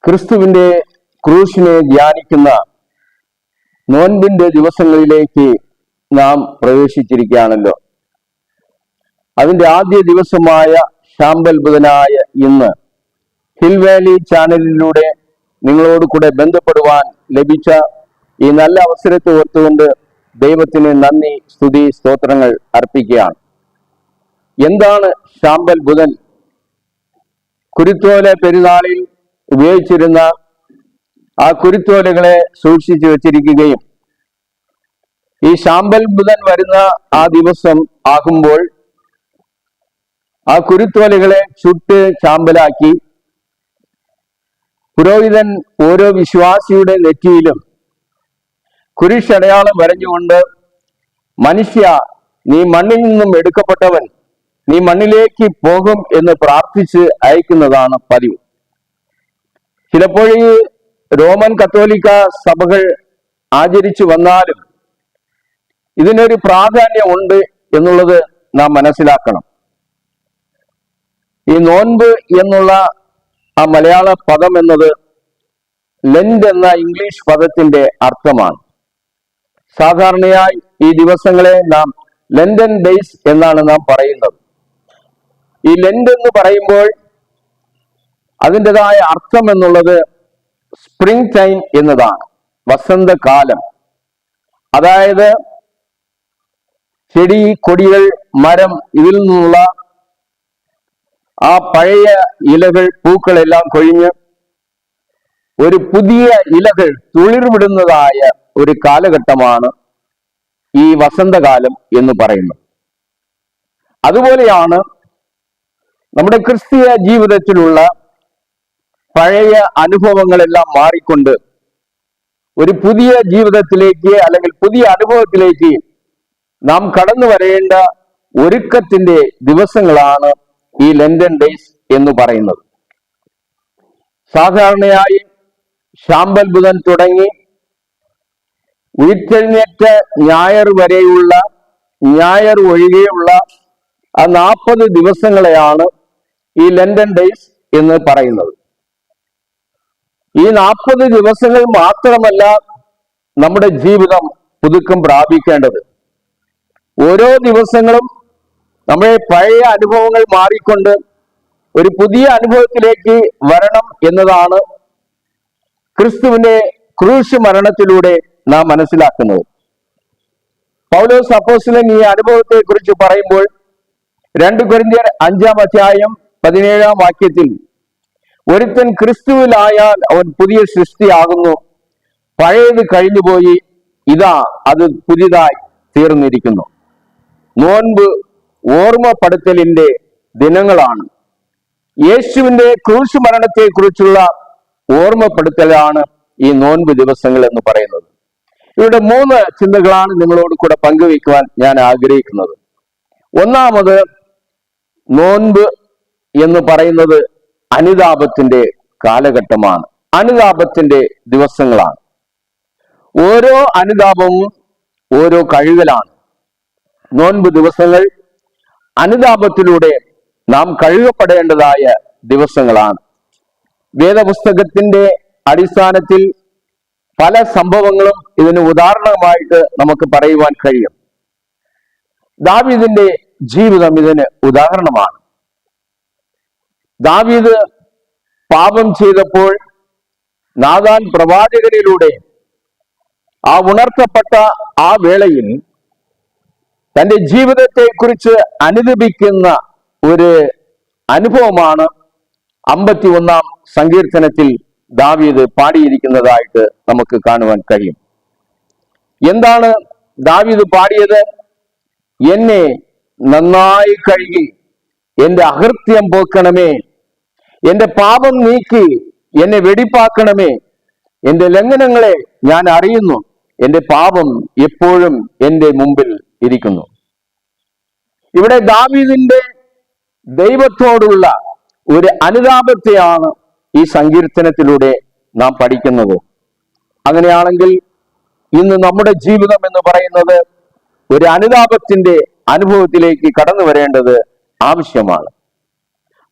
ക്രിസ്തുവിന്റെ ക്രൂശിനെ ധ്യാനിക്കുന്ന നോൻപിന്റെ ദിവസങ്ങളിലേക്ക് നാം പ്രവേശിച്ചിരിക്കുകയാണല്ലോ. അതിന്റെ ആദ്യ ദിവസമായ ശാമ്പൽ ബുധനായ ഇന്ന് ഹിൽ വാലി ചാനലിലൂടെ നിങ്ങളോട് കൂടെ ബന്ധപ്പെടുവാൻ ലഭിച്ച ഈ നല്ല അവസരത്തെ ഓർത്തുകൊണ്ട് ദൈവത്തിന് നന്ദി, സ്തുതി, സ്തോത്രങ്ങൾ അർപ്പിക്കുകയാണ്. എന്താണ് ശാമ്പൽ ബുധൻ? കുരുത്തോല പെരുന്നാളിൽ ഉപയോഗിച്ചിരുന്ന ആ കുരുത്തോലകളെ സൂക്ഷിച്ചു വച്ചിരിക്കുകയും ഈ ശാമ്പൽ ബുധൻ വരുന്ന ആ ദിവസം ആകുമ്പോൾ ആ കുരുത്തോലകളെ ചുട്ട് ചാമ്പലാക്കി പുരോഹിതൻ ഓരോ വിശ്വാസിയുടെ നെറ്റിയിലും കുരിശടയാളം വരഞ്ഞുകൊണ്ട്, മനുഷ്യ, നീ മണ്ണിൽ നിന്നും എടുക്കപ്പെട്ടവൻ, നീ മണ്ണിലേക്ക് പോകും എന്ന് പ്രാർത്ഥിച്ച് അയക്കുന്നതാണ് പതിവ്. ചിലപ്പോൾ ഈ റോമൻ കത്തോലിക്ക സഭകൾ ആചരിച്ചു വന്നാലും ഇതിനൊരു പ്രാധാന്യം ഉണ്ട് എന്നുള്ളത് നാം മനസ്സിലാക്കണം. ഈ നോൻപ് എന്നുള്ള ആ മലയാള പദം എന്നത് ലെൻഡ് എന്ന ഇംഗ്ലീഷ് പദത്തിന്റെ അർത്ഥമാണ്. സാധാരണയായി ഈ ദിവസങ്ങളെ നാം ലെൻഡൻ ഡേയ്സ് എന്നാണ് നാം പറയുന്നത്. ഈ ലെൻഡ് എന്ന് പറയുമ്പോൾ അതിൻ്റെതായ അർത്ഥം എന്നുള്ളത് സ്പ്രിംഗ് ടൈം എന്നതാണ്, വസന്തകാലം. അതായത് ചെടി, കൊടികൾ, മരം, ഇതിൽ നിന്നുള്ള ആ പഴയ ഇലകൾ, പൂക്കളെല്ലാം കൊഴിഞ്ഞ് ഒരു പുതിയ ഇലകൾ തുളിർവിടുന്നതായ ഒരു കാലഘട്ടമാണ് ഈ വസന്തകാലം എന്ന് പറയുന്നത്. അതുപോലെയാണ് നമ്മുടെ ക്രിസ്തീയ ജീവിതത്തിലുള്ള പഴയ അനുഭവങ്ങളെല്ലാം മാറിക്കൊണ്ട് ഒരു പുതിയ ജീവിതത്തിലേക്ക് അല്ലെങ്കിൽ പുതിയ അനുഭവത്തിലേക്ക് നാം കടന്നു വരേണ്ട ഒരുക്കത്തിന്റെ ദിവസങ്ങളാണ് ഈ ലെൻഡൻ ഡേയ്സ് എന്ന് പറയുന്നത്. സാധാരണയായി ശാമ്പൽ ബുധൻ തുടങ്ങി ഉയിർത്തെഴുന്നേറ്റ ഞായർ വരെയുള്ള, ഞായർ ഒഴികെയുള്ള ആ 40 ദിവസങ്ങളെയാണ് ഈ ലെൻഡൻ ഡേയ്സ് എന്ന് പറയുന്നത്. ഈ 40 ദിവസങ്ങൾ മാത്രമല്ല നമ്മുടെ ജീവിതം പുതുക്കം പ്രാപിക്കേണ്ടത്. ഓരോ ദിവസങ്ങളും നമ്മുടെ പഴയ അനുഭവങ്ങൾ മാറിക്കൊണ്ട് ഒരു പുതിയ അനുഭവത്തിലേക്ക് വരണം എന്നതാണ് ക്രിസ്തുവിന്റെ ക്രൂശ് മരണത്തിലൂടെ നാം മനസ്സിലാക്കുന്നത്. പൗലോസ് അപ്പോസ്തലൻ ഈ അനുഭവത്തെ കുറിച്ച് പറയുമ്പോൾ 2 കൊരിന്ത്യർ 5-ാം അധ്യായം 17-ാം വാക്യത്തിൽ, ഒരുത്തൻ ക്രിസ്തുവിലായാൽ അവൻ പുതിയ സൃഷ്ടിയാകുന്നു, പഴയത് കഴിഞ്ഞുപോയി, ഇതാ അത് പുതിയതായി തീർന്നിരിക്കുന്നു. നോൻപ് ഓർമ്മപ്പെടുത്തലിന്റെ ദിനങ്ങളാണ്. യേശുവിന്റെ ക്രൂശ് മരണത്തെ കുറിച്ചുള്ള ഓർമ്മപ്പെടുത്തലാണ് ഈ നോൻപ് ദിവസങ്ങൾ എന്ന് പറയുന്നത്. ഇവിടെ 3 ചിന്തകളാണ് നിങ്ങളോട് കൂടെ പങ്കുവയ്ക്കുവാൻ ഞാൻ ആഗ്രഹിക്കുന്നത്. ഒന്നാമത്, നോൻപ് എന്ന് പറയുന്നത് അനുതാപത്തിന്റെ കാലഘട്ടമാണ്, അനുതാപത്തിന്റെ ദിവസങ്ങളാണ്. ഓരോ അനുതാപവും ഓരോ കഴുകലാണ്. നോൻപ് ദിവസങ്ങൾ അനുതാപത്തിലൂടെ നാം കഴുകപ്പെടേണ്ടതായ ദിവസങ്ങളാണ്. വേദപുസ്തകത്തിന്റെ അടിസ്ഥാനത്തിൽ പല സംഭവങ്ങളും ഇതിന് ഉദാഹരണമായിട്ട് നമുക്ക് പറയുവാൻ കഴിയും. ദാവീദിന്റെ ജീവിതം ഇതിന് ഉദാഹരണമാണ്. ദാവീദ് പാപം ചെയ്തപ്പോൾ നാഥാൻ പ്രവാചകനിലൂടെ ആ ഉണർത്തപ്പെട്ട ആ വേളയിൽ തന്റെ ജീവിതത്തെ കുറിച്ച് അനുദപിക്കുന്ന ഒരു അനുഭവമാണ് 51-ാം സങ്കീർത്തനത്തിൽ ദാവീദ് പാടിയിരിക്കുന്നതായിട്ട് നമുക്ക് കാണുവാൻ കഴിയും. എന്താണ് ദാവീദ് പാടിയത്? എന്നെ നന്നായി കഴുകി എന്റെ അകൃത്യം പോക്കണമേ, എന്റെ പാപം നീക്കി എന്നെ വെടിപ്പാക്കണമേ, എന്റെ ലംഘനങ്ങളെ ഞാൻ അറിയുന്നു, എന്റെ പാപം എപ്പോഴും എന്റെ മുമ്പിൽ ഇരിക്കുന്നു. ഇവിടെ ദാവീദിന്റെ ദൈവത്തോടുള്ള ഒരു അനുതാപത്തെയാണ് ഈ സങ്കീർത്തനത്തിലൂടെ നാം പഠിക്കുന്നത്. അങ്ങനെയാണെങ്കിൽ ഇന്ന് നമ്മുടെ ജീവിതം എന്ന് പറയുന്നത് ഒരു അനുതാപത്തിന്റെ അനുഭവത്തിലേക്ക് കടന്നു വരേണ്ടത് ആവശ്യമാണ്.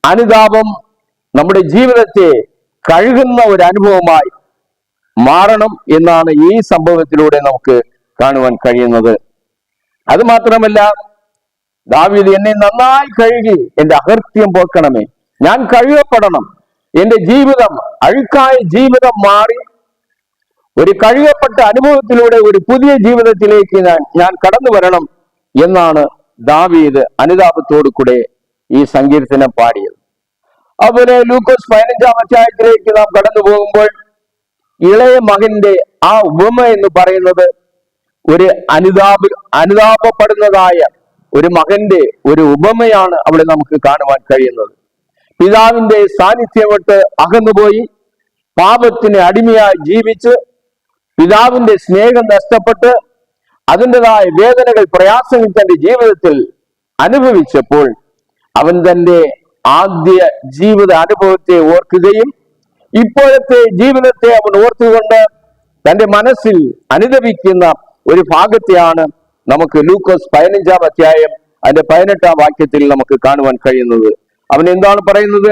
അനുതാപം നമ്മുടെ ജീവിതത്തെ കഴുകുന്ന ഒരു അനുഭവമായി മാറണം എന്നാണ് ഈ സംഭവത്തിലൂടെ നമുക്ക് കാണുവാൻ കഴിയുന്നത്. അത് മാത്രമല്ല, ദാവീദ് എന്നെ നന്നായി കഴുകി എന്റെ അകൃത്യം പോക്കണമേ, ഞാൻ കഴുകപ്പെടണം, എന്റെ ജീവിതം, അഴുക്കായ ജീവിതം മാറി ഒരു കഴുകപ്പെട്ട അനുഭവത്തിലൂടെ ഒരു പുതിയ ജീവിതത്തിലേക്ക് ഞാൻ കടന്നു വരണം എന്നാണ് ദാവീദ് അനുതാപത്തോടു കൂടെ ഈ സങ്കീർത്തനം പാടിയത്. അതുപോലെ ലൂക്കോസ് 15-ാം അധ്യായത്തിലേക്ക് നാം കടന്നു പോകുമ്പോൾ ഇളയ മകന്റെ ആ ഉപമ എന്ന് പറയുന്നത് ഒരു അനുതാപപ്പെടുന്നതായ ഒരു മകന്റെ ഒരു ഉപമയാണ് അവിടെ നമുക്ക് കാണുവാൻ കഴിയുന്നത്. പിതാവിന്റെ സാന്നിധ്യം വിട്ട് അകന്നുപോയി പാപത്തിന് അടിമയായി ജീവിച്ച് പിതാവിന്റെ സ്നേഹം നഷ്ടപ്പെട്ട് അതിൻ്റെതായ വേദനകൾ, പ്രയാസങ്ങൾ തന്റെ ജീവിതത്തിൽ അനുഭവിച്ചപ്പോൾ അവൻ തന്റെ ആദ്യ ജീവിത അനുഭവത്തെ ഓർക്കുകയും ഇപ്പോഴത്തെ ജീവിതത്തെ അവൻ ഓർത്തുകൊണ്ട് തന്റെ മനസ്സിൽ അനുദപിക്കുന്ന ഒരു ഭാഗത്തെയാണ് നമുക്ക് ലൂക്കോസ് 15-ാം അധ്യായം അതിന്റെ 18-ാം വാക്യത്തിൽ നമുക്ക് കാണുവാൻ കഴിയുന്നത്. അവൻ എന്താണ് പറയുന്നത്?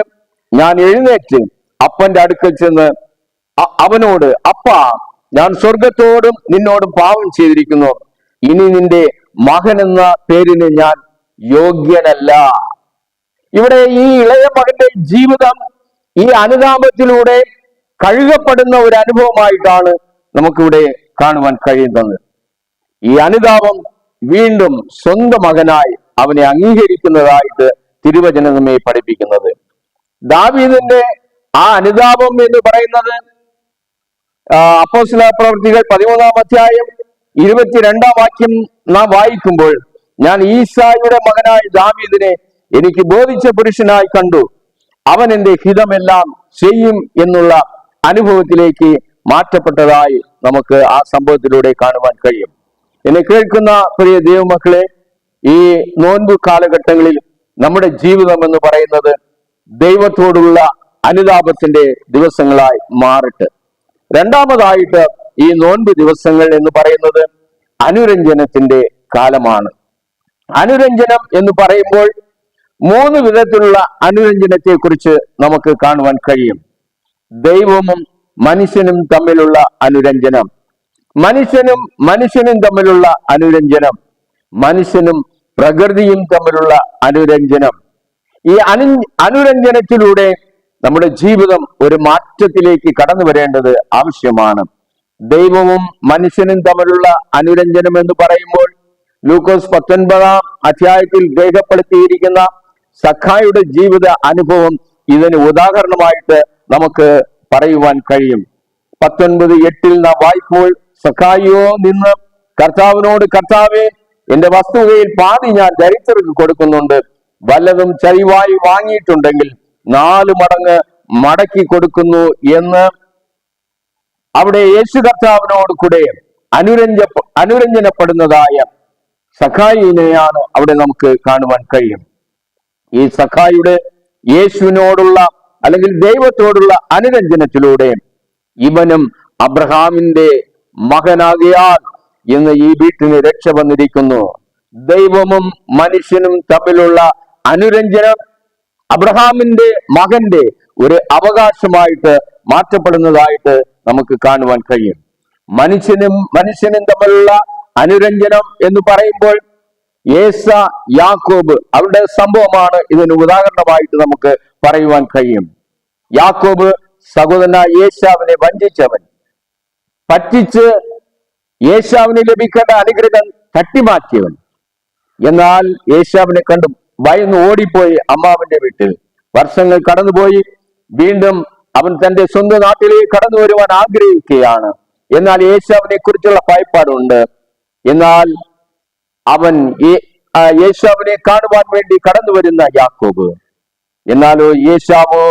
ഞാൻ എഴുന്നേറ്റ് അപ്പന്റെ അടുക്കൽ ചെന്ന് അവനോട്, അപ്പാ, ഞാൻ സ്വർഗത്തോടും നിന്നോടും പാപം ചെയ്തിരിക്കുന്നു, ഇനി നിന്റെ മകൻ എന്ന പേരിന് ഞാൻ യോഗ്യനല്ല. ഇവിടെ ഈ ഇളയ മകന്റെ ജീവിതം ഈ അനുതാപത്തിലൂടെ കഴുകപ്പെടുന്ന ഒരു അനുഭവമായിട്ടാണ് നമുക്കിവിടെ കാണുവാൻ കഴിയുന്നത്. ഈ അനുതാപം വീണ്ടും സ്വന്തം മകനായി അവനെ അംഗീകരിക്കുന്നതായിട്ട് തിരുവചനം നമ്മെ പഠിപ്പിക്കുന്നത്. ദാവീദിന്റെ ആ അനുതാപം എന്ന് പറയുന്നത് അപ്പോസ്തല പ്രവൃത്തികൾ 13-ാം അധ്യായം 22-ാം വാക്യം നാം വായിക്കുമ്പോൾ, ഞാൻ ഈസായുടെ മകനായ ദാവീദിനെ എനിക്ക് ബോധിച്ച പുരുഷനായി കണ്ടു, അവൻ എന്റെ ഹിതമെല്ലാം ചെയ്യും എന്നുള്ള അനുഭവത്തിലേക്ക് മാറ്റപ്പെട്ടതായി നമുക്ക് ആ സംഭവത്തിലൂടെ കാണുവാൻ കഴിയും. എന്നെ കേൾക്കുന്ന പ്രിയ ദൈവമക്കളെ, ഈ നോൻപ് കാലഘട്ടങ്ങളിൽ നമ്മുടെ ജീവിതം എന്ന് പറയുന്നത് ദൈവത്തോടുള്ള അനുതാപത്തിന്റെ ദിവസങ്ങളായി മാറട്ടെ. രണ്ടാമതായിട്ട് ഈ നോൻപ് ദിവസങ്ങൾ എന്ന് പറയുന്നത് അനുരഞ്ജനത്തിന്റെ കാലമാണ്. അനുരഞ്ജനം എന്ന് പറയുമ്പോൾ 3 വിധത്തിലുള്ള അനുരഞ്ജനത്തെ കുറിച്ച് നമുക്ക് കാണുവാൻ കഴിയും. ദൈവവും മനുഷ്യനും തമ്മിലുള്ള അനുരഞ്ജനം, മനുഷ്യനും തമ്മിലുള്ള അനുരഞ്ജനം, മനുഷ്യനും പ്രകൃതിയും തമ്മിലുള്ള അനുരഞ്ജനം. ഈ അനുരഞ്ജനത്തിലൂടെ നമ്മുടെ ജീവിതം ഒരു മാറ്റത്തിലേക്ക് കടന്നു വരേണ്ടത് ആവശ്യമാണ്. ദൈവവും മനുഷ്യനും തമ്മിലുള്ള അനുരഞ്ജനം എന്ന് പറയുമ്പോൾ ലൂക്കോസ് 19-ാം അധ്യായത്തിൽ രേഖപ്പെടുത്തിയിരിക്കുന്ന സഖായുടെ ജീവിത അനുഭവം ഇതിന് ഉദാഹരണമായിട്ട് നമുക്ക് പറയുവാൻ കഴിയും. 19:8 നാം വായിക്കുമ്പോൾ, സഖായിയോ നിന്ന് കർത്താവിനോട്, കർത്താവേ, എന്റെ വസ്തുവകയിൽ പാതി ഞാൻ ദരിദ്രർക്ക് കൊടുക്കുന്നുണ്ട്, വല്ലതും ചരിവായി വാങ്ങിയിട്ടുണ്ടെങ്കിൽ 4 മടങ്ങ് മടക്കി കൊടുക്കുന്നു എന്ന് അവിടെ യേശു കർത്താവിനോട് കൂടെ അനുരഞ്ജനപ്പെടുന്നതായ സഖായിനെയാണ് അവിടെ നമുക്ക് കാണുവാൻ കഴിയും. ഈ സഖായിയുടെ യേശുവിനോടുള്ള അല്ലെങ്കിൽ ദൈവത്തോടുള്ള അനുരഞ്ജനത്തിലൂടെ ഇവനും അബ്രഹാമിന്റെ മകനാകിയാൽ ഇന്ന് ഈ വീട്ടിന് രക്ഷ വന്നിരിക്കുന്നു. ദൈവവും മനുഷ്യനും തമ്മിലുള്ള അനുരഞ്ജനം അബ്രഹാമിന്റെ മകന്റെ ഒരു അവകാശമായിട്ട് മാറ്റപ്പെടുന്നതായിട്ട് നമുക്ക് കാണുവാൻ കഴിയും. മനുഷ്യനും തമ്മിലുള്ള അനുരഞ്ജനം എന്ന് പറയുമ്പോൾ യാക്കോബ് അവരുടെ സംഭവമാണ് ഇതിന് ഉദാഹരണമായിട്ട് നമുക്ക് പറയുവാൻ കഴിയും. യാക്കോബ് സഹോദരനായ ഏശാവിനെ വഞ്ചിച്ചവൻ, പറ്റിച്ച് ഏശാവിന് ലഭിക്കേണ്ട അനുഗ്രഹം തട്ടിമാറ്റിയവൻ. എന്നാൽ ഏശാവിനെ കണ്ടു ഭയന്ന് ഓടിപ്പോയി അമ്മാവന്റെ വീട്ടിൽ. വർഷങ്ങൾ കടന്നുപോയി, വീണ്ടും അവൻ തന്റെ സ്വന്തം നാട്ടിലേക്ക് കടന്നു വരുവാൻ ആഗ്രഹിക്കുകയാണ്. എന്നാൽ ഏശാവിനെ കുറിച്ചുള്ള ഭയപ്പാടുണ്ട്. എന്നാൽ അവൻ ഏശാവിനെ കാണുവാൻ വേണ്ടി കടന്നു വരുന്ന യാക്കോബ്, എന്നാലോ ഏശാവ്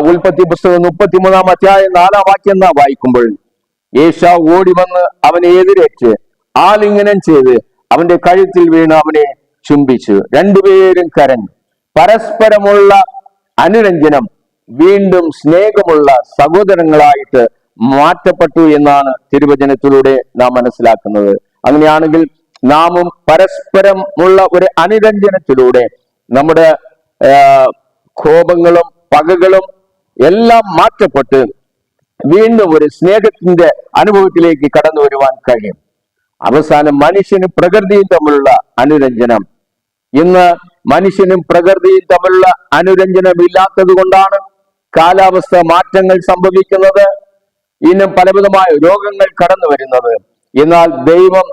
ഉൽപ്പത്തി പുസ്തകം 33-ാം അധ്യായം 4-ാം വാക്യം നാം വായിക്കുമ്പോൾ, ഏശാവ് ഓടി വന്ന് അവനെ എതിരേറ്റ് ആലിംഗനം ചെയ്ത് അവന്റെ കഴുത്തിൽ വീണ് അവനെ ചുംബിച്ചു. രണ്ടുപേരും കരഞ്ഞു. പരസ്പരമുള്ള അനുരഞ്ജനം വീണ്ടും സ്നേഹമുള്ള സഹോദരങ്ങളായിട്ട് മാറ്റപ്പെട്ടു എന്നാണ് തിരുവചനത്തിലൂടെ നാം മനസ്സിലാക്കുന്നത്. അങ്ങനെയാണെങ്കിൽ നാമും പരസ്പരം ഉള്ള ഒരു അനുരഞ്ജനത്തിലൂടെ നമ്മുടെ കോപങ്ങളും പകകളും എല്ലാം മാറ്റപ്പെട്ട് വീണ്ടും ഒരു സ്നേഹത്തിന്റെ അനുഭവത്തിലേക്ക് കടന്നു വരുവാൻ കഴിയും. അവസാനം മനുഷ്യനും പ്രകൃതിയും തമ്മിലുള്ള അനുരഞ്ജനം. ഇന്ന് മനുഷ്യനും പ്രകൃതിയും തമ്മിലുള്ള അനുരഞ്ജനം ഇല്ലാത്തത് കൊണ്ടാണ് കാലാവസ്ഥ മാറ്റങ്ങൾ സംഭവിക്കുന്നത്, ഇന്നും പലവിധമായ രോഗങ്ങൾ കടന്നു വരുന്നത്. എന്നാൽ ദൈവം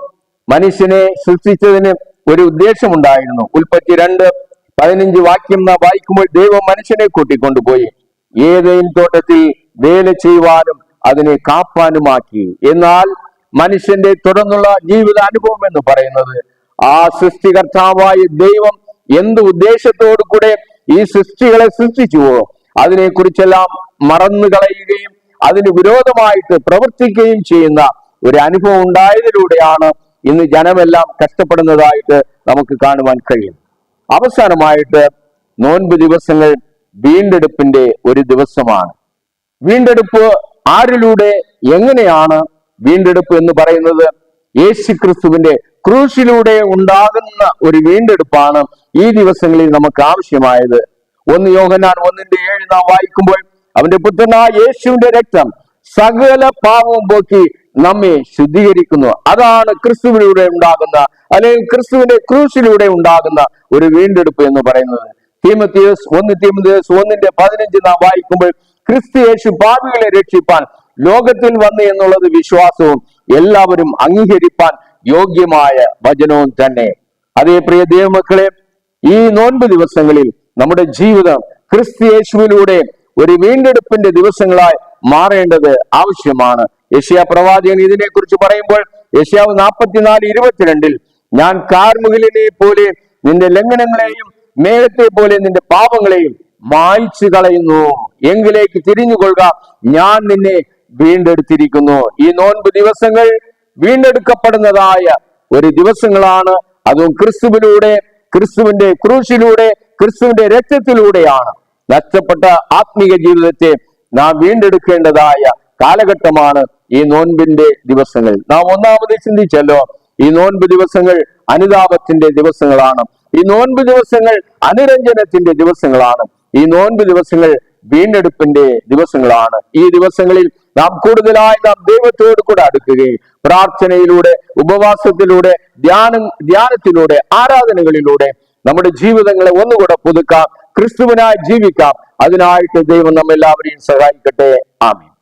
മനുഷ്യനെ സൃഷ്ടിച്ചതിന് ഒരു ഉദ്ദേശമുണ്ടായിരുന്നു. ഉൽപ്പത്തി 2:15 വാക്യം നാം വായിക്കുമ്പോൾ, ദൈവം മനുഷ്യനെ കൂട്ടിക്കൊണ്ടുപോയി ഏദെൻ തോട്ടത്തിൽ വേല ചെയ്യുവാനും അതിനെ കാപ്പാനുമാക്കി. എന്നാൽ മനുഷ്യന്റെ തുടർന്നുള്ള ജീവിത അനുഭവം എന്ന് പറയുന്നത്, ആ സൃഷ്ടികർത്താവായ ദൈവം എന്ത് ഉദ്ദേശത്തോടു കൂടെ ഈ സൃഷ്ടികളെ സൃഷ്ടിച്ചുവോ അതിനെക്കുറിച്ചെല്ലാം മറന്നു കളയുകയും അതിന് വിരോധമായിട്ട് പ്രവർത്തിക്കുകയും ചെയ്യുന്ന ഒരു അനുഭവം ഉണ്ടായതിലൂടെയാണ് ഇന്ന് ജനമെല്ലാം കഷ്ടപ്പെടുന്നതായിട്ട് നമുക്ക് കാണുവാൻ കഴിയും. അവസാനമായിട്ട് നോൻപ് ദിവസങ്ങൾ വീണ്ടെടുപ്പിന്റെ ഒരു ദിവസമാണ്. വീണ്ടെടുപ്പ് ആരിലൂടെ, എങ്ങനെയാണ് വീണ്ടെടുപ്പ് എന്ന് പറയുന്നത്? യേശുക്രിസ്തുവിന്റെ ക്രൂശിലൂടെ ഉണ്ടാകുന്ന ഒരു വീണ്ടെടുപ്പാണ് ഈ ദിവസങ്ങളിൽ നമുക്ക് ആവശ്യമായത്. 1 യോഹന്നാൻ 1:7 നാം വായിക്കുമ്പോൾ, അവന്റെ പുത്രനായ യേശുവിന്റെ രക്തം സകല പാപവും പോക്കി നമ്മെ ശുദ്ധീകരിക്കുന്നു. അതാണ് ക്രിസ്തുവിലൂടെ ഉണ്ടാകുന്ന, അല്ലെങ്കിൽ ക്രിസ്തുവിന്റെ ക്രൂശിലൂടെ ഉണ്ടാകുന്ന ഒരു വീണ്ടെടുപ്പ് എന്ന് പറയുന്നത്. 1 തീമോഥെയോസ് 1:15 നാം വായിക്കുമ്പോൾ, ക്രിസ്തു യേശു പാപികളെ രക്ഷിപ്പാൻ ലോകത്തിൽ വന്നു എന്നുള്ളത് വിശ്വാസവും എല്ലാവരും അംഗീകരിപ്പാൻ യോഗ്യമായ വചനവും തന്നെ. അതേ പ്രിയ ദൈവമക്കളെ, ഈ നോൻപ് ദിവസങ്ങളിൽ നമ്മുടെ ജീവിതം ക്രിസ്തു യേശുവിലൂടെ ഒരു വീണ്ടെടുപ്പിന്റെ ദിവസങ്ങളായി മാറേണ്ടത് ആവശ്യമാണ്. യെശയ്യാ പ്രവാചകൻ ഇതിനെക്കുറിച്ച് പറയുമ്പോൾ, യെശയ്യാവ് 44:22 ഞാൻ കാർമുകിലിനെ പോലെ നിന്റെ ലംഘനങ്ങളെയും മേഘത്തെ പോലെ നിന്റെ പാപങ്ങളെയും മായ്ച്ചു കളയുന്നു, എങ്കിലേക്ക് തിരിഞ്ഞുകൊള്ളുക, ഞാൻ നിന്നെ വീണ്ടെടുത്തിരിക്കുന്നു. ഈ നോൻപ് ദിവസങ്ങൾ വീണ്ടെടുക്കപ്പെടുന്നതായ ഒരു ദിവസങ്ങളാണ്. അതും ക്രിസ്തുവിലൂടെ, ക്രിസ്തുവിന്റെ ക്രൂശിലൂടെ, ക്രിസ്തുവിന്റെ രക്തത്തിലൂടെയാണ്. നഷ്ടപ്പെട്ട ആത്മീയ ജീവിതത്തെ നാം വീണ്ടെടുക്കേണ്ടതായ കാലഘട്ടമാണ് ഈ നോൻപിന്റെ ദിവസങ്ങൾ. നാം ഒന്നാമത് ചിന്തിച്ചല്ലോ, ഈ നോൻപ് ദിവസങ്ങൾ അനുതാപത്തിന്റെ ദിവസങ്ങളാണ്. ഈ നോൻപ് ദിവസങ്ങൾ അനുരഞ്ജനത്തിന്റെ ദിവസങ്ങളാണ്. ഈ നോൻപ് ദിവസങ്ങൾ വീണ്ടെടുപ്പിന്റെ ദിവസങ്ങളാണ്. ഈ ദിവസങ്ങളിൽ നാം കൂടുതലായി നാം ദൈവത്തോട് കൂടെ അടുക്കുകയും പ്രാർത്ഥനയിലൂടെ, ഉപവാസത്തിലൂടെ, ധ്യാനത്തിലൂടെ, ആരാധനകളിലൂടെ നമ്മുടെ ജീവിതങ്ങളെ ഒന്നുകൂടെ പുതുക്കാം, ക്രിസ്തുവിനായി ജീവിക്കാം. അതിനായിട്ട് ദൈവം നമ്മെല്ലാവരെയും സഹായിക്കട്ടെ. ആമേൻ.